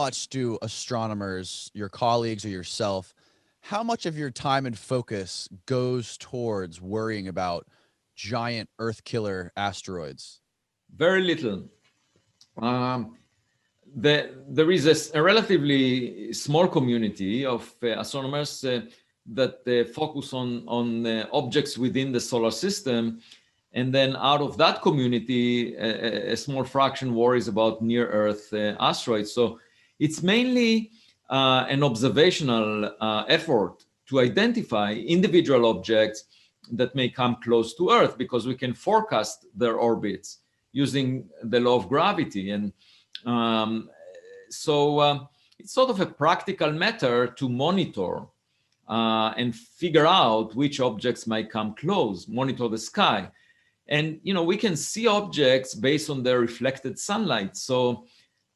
much do astronomers, your colleagues or yourself, how much of your time and focus goes towards worrying about giant Earth killer asteroids? Very little. Um, there is a relatively small community of astronomers that focus on objects within the solar system, and then out of that community, a small fraction worries about near-Earth asteroids. So it's mainly an observational effort to identify individual objects that may come close to Earth, because we can forecast their orbits using the law of gravity. And it's sort of a practical matter to monitor and figure out which objects might come close, monitor the sky. And we can see objects based on their reflected sunlight. So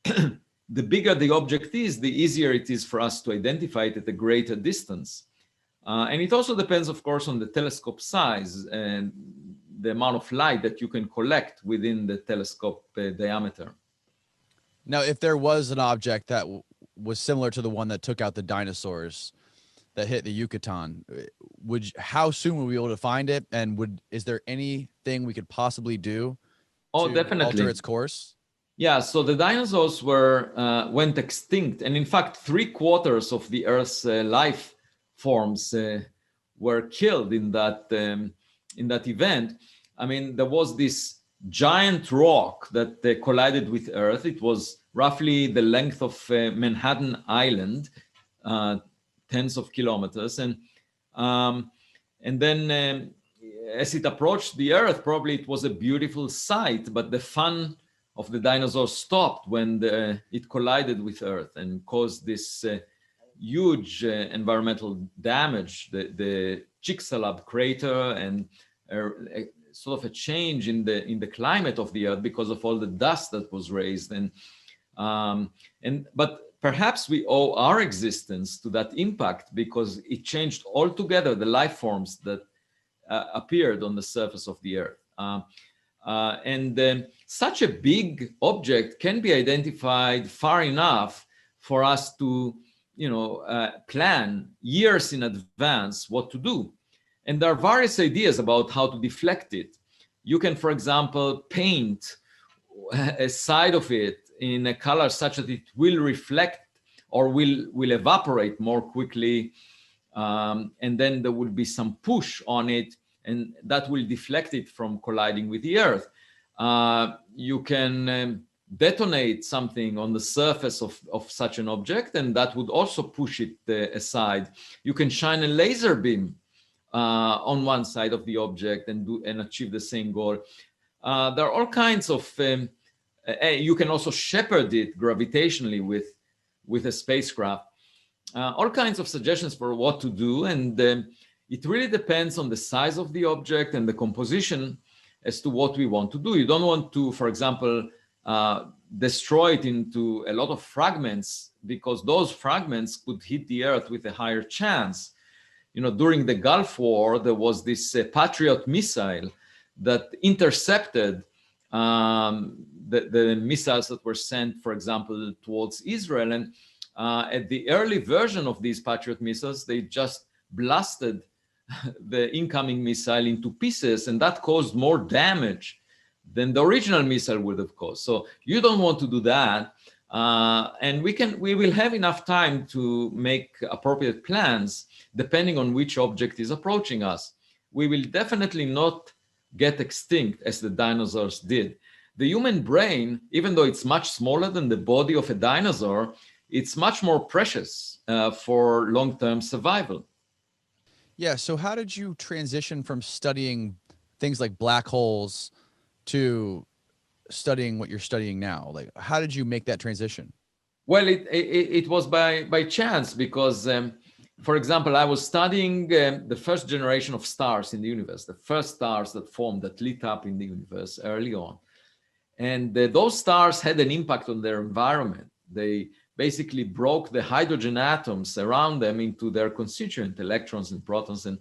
the bigger the object is, the easier it is for us to identify it at a greater distance. And it also depends, of course, on the telescope size and the amount of light that you can collect within the telescope diameter. Now, if there was an object that was similar to the one that took out the dinosaurs that hit the Yucatan, how soon would we be able to find it? And is there anything we could possibly do to definitely alter its course? Yeah, so the dinosaurs went extinct, and in fact, 3/4 of the Earth's life forms were killed in that event. I mean, there was this giant rock that collided with Earth. It was roughly the length of Manhattan Island, tens of kilometers, and then as it approached the Earth, probably it was a beautiful sight, but the fun of the dinosaurs stopped when it collided with Earth and caused this huge environmental damage, the Chicxulub crater, and sort of a change in the climate of the Earth because of all the dust that was raised. But perhaps we owe our existence to that impact, because it changed altogether the life forms that appeared on the surface of the Earth. Such a big object can be identified far enough for us to, plan years in advance what to do. And there are various ideas about how to deflect it. You can, for example, paint a side of it in a color such that it will reflect or will evaporate more quickly. And then there will be some push on it, and that will deflect it from colliding with the Earth. You can detonate something on the surface of such an object, and that would also push it aside. You can shine a laser beam on one side of the object and achieve the same goal. There are all kinds of, you can also shepherd it gravitationally with a spacecraft. All kinds of suggestions for what to do, and it really depends on the size of the object and the composition as to what we want to do. You don't want to, for example, destroy it into a lot of fragments, because those fragments could hit the Earth with a higher chance. During the Gulf War, there was this Patriot missile that intercepted the missiles that were sent, for example, towards Israel. And at the early version of these Patriot missiles, they just blasted the incoming missile into pieces, and that caused more damage than the original missile would have caused. So you don't want to do that. And we will have enough time to make appropriate plans depending on which object is approaching us. We will definitely not get extinct as the dinosaurs did. The human brain, even though it's much smaller than the body of a dinosaur, it's much more precious for long-term survival. Yeah. So how did you transition from studying things like black holes to studying what you're studying now? Like, how did you make that transition? Well, it was by chance, because, for example, I was studying the first generation of stars in the universe, the first stars that formed, that lit up in the universe early on. And those stars had an impact on their environment. They basically broke the hydrogen atoms around them into their constituent electrons and protons. And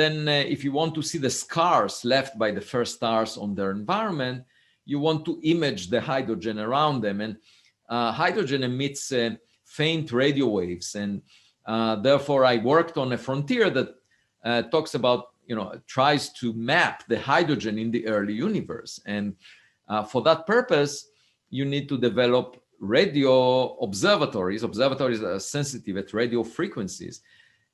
then if you want to see the scars left by the first stars on their environment, you want to image the hydrogen around them. And hydrogen emits faint radio waves, and therefore I worked on a frontier that talks about, tries to map the hydrogen in the early universe. And for that purpose, you need to develop radio observatories. Observatories are sensitive at radio frequencies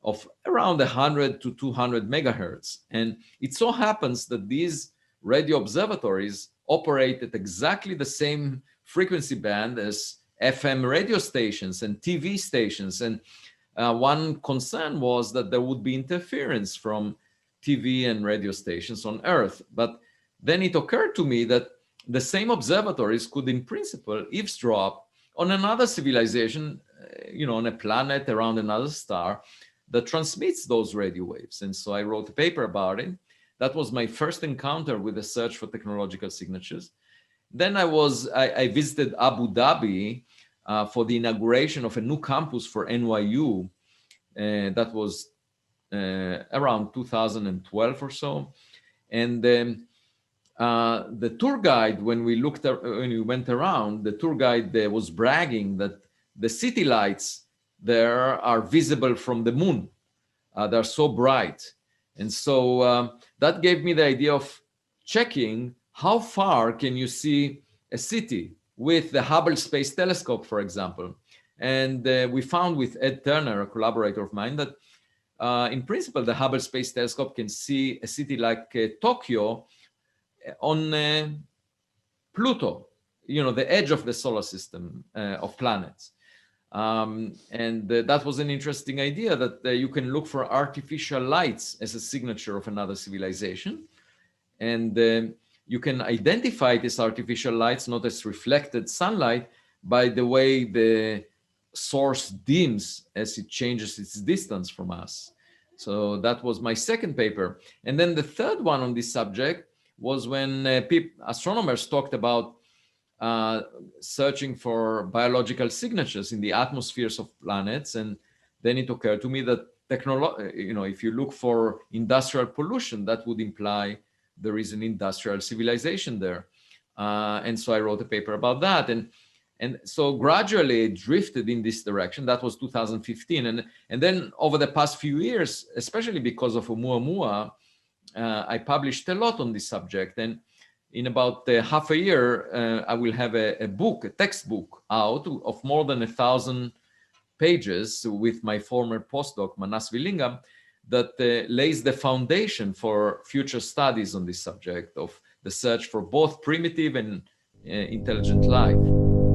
of around 100 to 200 megahertz. And it so happens that these radio observatories operate at exactly the same frequency band as FM radio stations and TV stations. And one concern was that there would be interference from TV and radio stations on Earth. But then it occurred to me that the same observatories could, in principle, eavesdrop on another civilization, on a planet around another star that transmits those radio waves. And so I wrote a paper about it. That was my first encounter with the search for technological signatures. Then I visited Abu Dhabi for the inauguration of a new campus for NYU. That was around 2012 or so. And the tour guide, when we went around, the tour guide was bragging that the city lights there are visible from the moon. They're so bright. And so that gave me the idea of checking how far can you see a city with the Hubble Space Telescope, for example. And we found with Ed Turner, a collaborator of mine, that in principle, the Hubble Space Telescope can see a city like Tokyo on Pluto, the edge of the solar system of planets. And that was an interesting idea, that you can look for artificial lights as a signature of another civilization. And you can identify these artificial lights not as reflected sunlight by the way the source dims as it changes its distance from us. So that was my second paper. And then the third one on this subject was when astronomers talked about searching for biological signatures in the atmospheres of planets. And then it occurred to me that if you look for industrial pollution, that would imply there is an industrial civilization there. And so I wrote a paper about that. And so gradually it drifted in this direction. That was 2015. And then over the past few years, especially because of Oumuamua, I published a lot on this subject. And in about half a year, I will have a textbook out of more than 1,000 pages with my former postdoc, Manas Villingam, that lays the foundation for future studies on this subject of the search for both primitive and intelligent life.